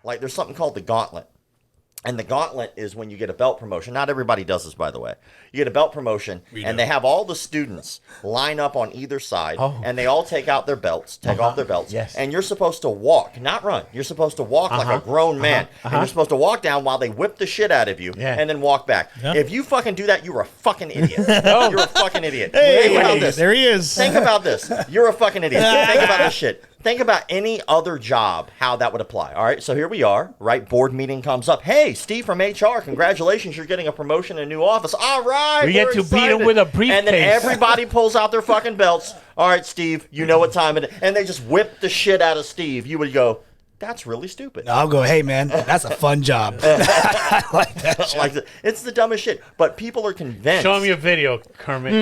Like there's something called the gauntlet. And the gauntlet is when you get a belt promotion. Not everybody does this, by the way. You get a belt promotion, and they have all the students line up on either side, and they all take out their belts, off their belts, and you're supposed to walk, not run. You're supposed to walk like a grown man, and you're supposed to walk down while they whip the shit out of you, and then walk back. If you fucking do that, you're a fucking idiot. You're a fucking idiot. Think about this. There he is. Think about this. You're a fucking idiot. Think about this shit. Think about any other job, how that would apply. All right, so here we are, right? Board meeting comes up. Hey, Steve from HR, congratulations, you're getting a promotion in a new office. All right, we get to beat him with a briefcase. And then everybody pulls out their fucking belts. All right, Steve, you know what time it is. And they just whip the shit out of Steve. You would go, that's really stupid. No, I'll go, hey, man, that's a fun job. I like that. It's the dumbest shit. But people are convinced. Show me a video, Kermit.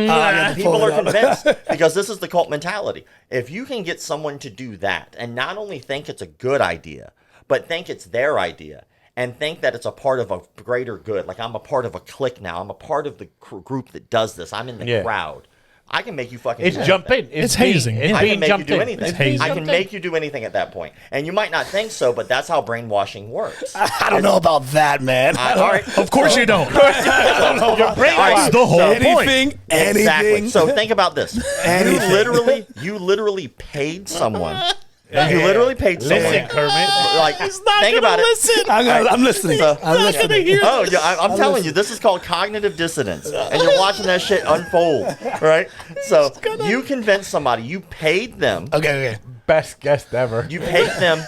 People are convinced because this is the cult mentality. If you can get someone to do that and not only think it's a good idea, but think it's their idea and think that it's a part of a greater good, like I'm a part of a clique now. I'm a part of the group that does this. I'm in the crowd. I can make you fucking It's jumping. It's hazing. I can make you do anything. It's hazing. I can make you do anything at that point. And you might not think so, but that's how brainwashing works. I don't know about that, man. All right. Of course you don't. You're brainwashed. That's the whole point. Anything. Exactly. So think about this. You literally paid someone. You literally paid someone. Listen, Kermit. Like, think about it. I'm listening. I'm listening. Oh, yeah, I'm telling you, this is called cognitive dissonance, and you're watching that shit unfold, right? So you convinced somebody, you paid them. Okay. Best guest ever. You paid them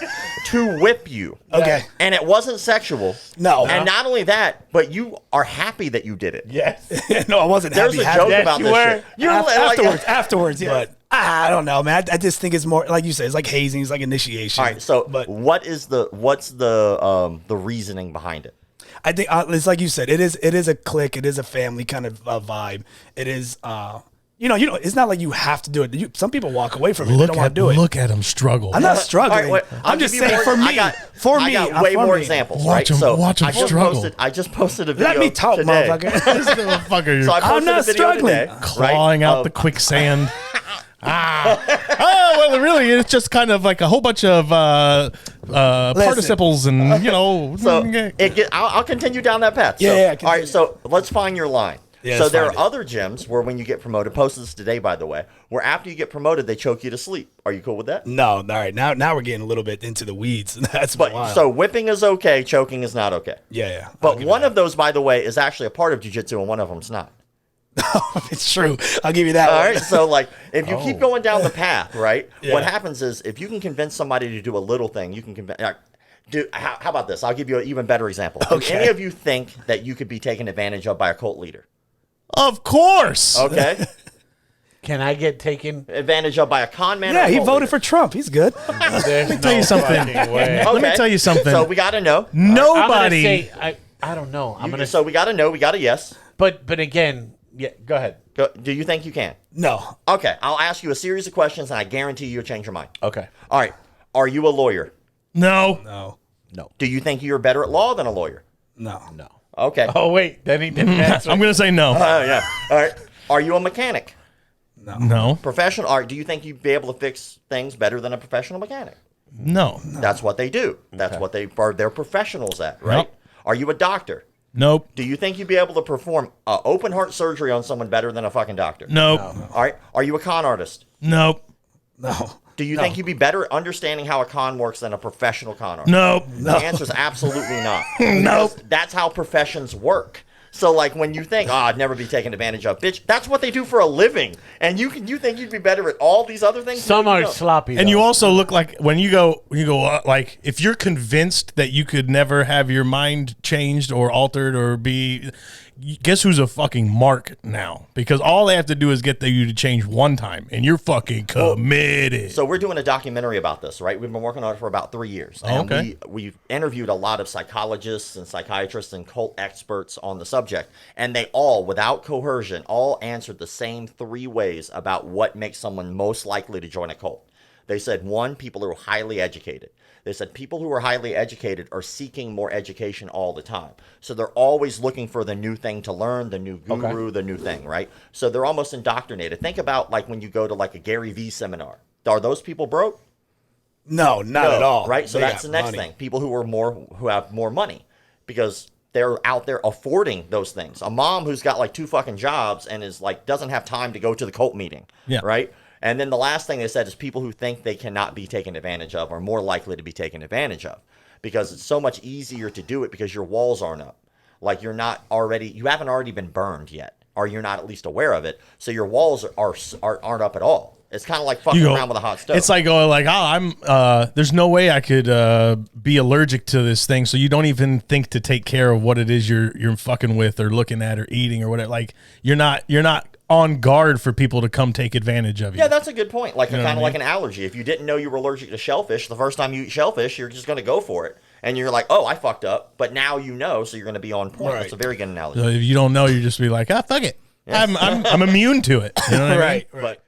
to whip you. Okay. And it wasn't sexual. No. And not only that, but you are happy that you did it. Yes. No, I wasn't There's happy. a joke Yes, about you this were. shit. You're like, Afterwards, yeah. But I don't know, man. I just think it's more, like you said, it's like hazing. It's like initiation. all right, so but what's the reasoning behind it? I think it's like you said. It is a clique. It is a family kind of vibe. It is. You know, it's not like you have to do it. Some people walk away from it. They don't want to do it. Look at him struggle. I'm not struggling. All right, I'm just saying for me. I got way more examples. Watch right? him- watch him struggle. I just posted a video. Let me talk, today. motherfucker. This motherfucker, So I posted I'm not a video struggling. today, clawing right, out the quicksand. Oh, well, really, it's just kind of like a whole bunch of participles and, you know. So I'll continue down that path. So, Yeah, all right, so let's find your line. Yeah, so let's there find are other gyms where when you get promoted, posted this today, by the way, where after you get promoted, they choke you to sleep. Are you cool with that? No, all right. Now we're getting a little bit into the weeds. That's But wild. so whipping is okay, choking is not okay. Yeah. But one of those, by the way, is actually a part of jiu-jitsu, and one of them's not. It's true. I'll give you that. All one. right, so like if you keep going down the path, right? Yeah. What happens is if you can convince somebody to do a little thing, you can convince. How about this? I'll give you an even better example. Do any of you think that you could be taken advantage of by a cult leader? Of course. Okay. Can I get taken? Advantage of by a con man? Yeah, or a he cult voted leader? for Trump. He's good. Let me tell you something. Let me tell you something. So we got to know. Nobody. I don't know. So we got to know. We got a yes. But again, yeah. Go ahead. Do you think you can? No. Okay. I'll ask you a series of questions, and I guarantee you'll change your mind. Okay. All right. Are you a lawyer? No. Do you think you're better at law than a lawyer? No. Okay. Oh wait, then he didn't answer. I'm going to say no. Yeah. All right. Are you a mechanic? No. Professional? Or do you think you'd be able to fix things better than a professional mechanic? No. That's what they do. That's what they're professionals at, right? Nope. Are you a doctor? Nope. Do you think you'd be able to perform open heart surgery on someone better than a fucking doctor? Nope. All right. Are you a con artist? Nope. No. Do you think you'd be better at understanding how a con works than a professional con artist? Nope. The answer is absolutely not. Nope. That's how professions work. So, like, when you think, I'd never be taken advantage of, bitch, that's what they do for a living. And you think you'd be better at all these other things? Some are sloppy. And though. you also look like when you go like if you're convinced that you could never have your mind changed or altered or be, guess who's a fucking mark now? Because all they have to do is get you to change one time, and you're fucking committed. So we're doing a documentary about this, right? We've been working on it for about 3 years. And we've interviewed a lot of psychologists and psychiatrists and cult experts on the subject, and they all, without coercion, all answered the same 3 ways about what makes someone most likely to join a cult. They said, 1, people who are highly educated. They said people who are highly educated are seeking more education all the time. So they're always looking for the new thing to learn, the new guru, the new thing, right? So they're almost indoctrinated. Think about like when you go to like a Gary Vee seminar. Are those people broke? No, not at all. Right? So They that's got the next money. thing. People who have more money because they're out there affording those things. A mom who's got like 2 fucking jobs and is like doesn't have time to go to the cult meeting. Yeah. Right? And then the last thing they said is people who think they cannot be taken advantage of are more likely to be taken advantage of because it's so much easier to do it because your walls aren't up. Like you haven't already been burned yet, or you're not at least aware of it. So your walls aren't up at all. It's kind of like fucking around with a hot stove. It's like going like, there's no way I could be allergic to this thing. So you don't even think to take care of what it is you're fucking with or looking at or eating or whatever. Like you're not on guard for people to come take advantage of you. Yeah, that's a good point. Like You know kind of what I like an allergy. If you didn't know you were allergic to shellfish, the first time you eat shellfish, you're just going to go for it. And you're like, oh, I fucked up. But now you know, so you're going to be on point. Right. That's a very good analogy. So if you don't know, you just be like, fuck it. Yeah. I'm immune to it. You know what I mean? Right. But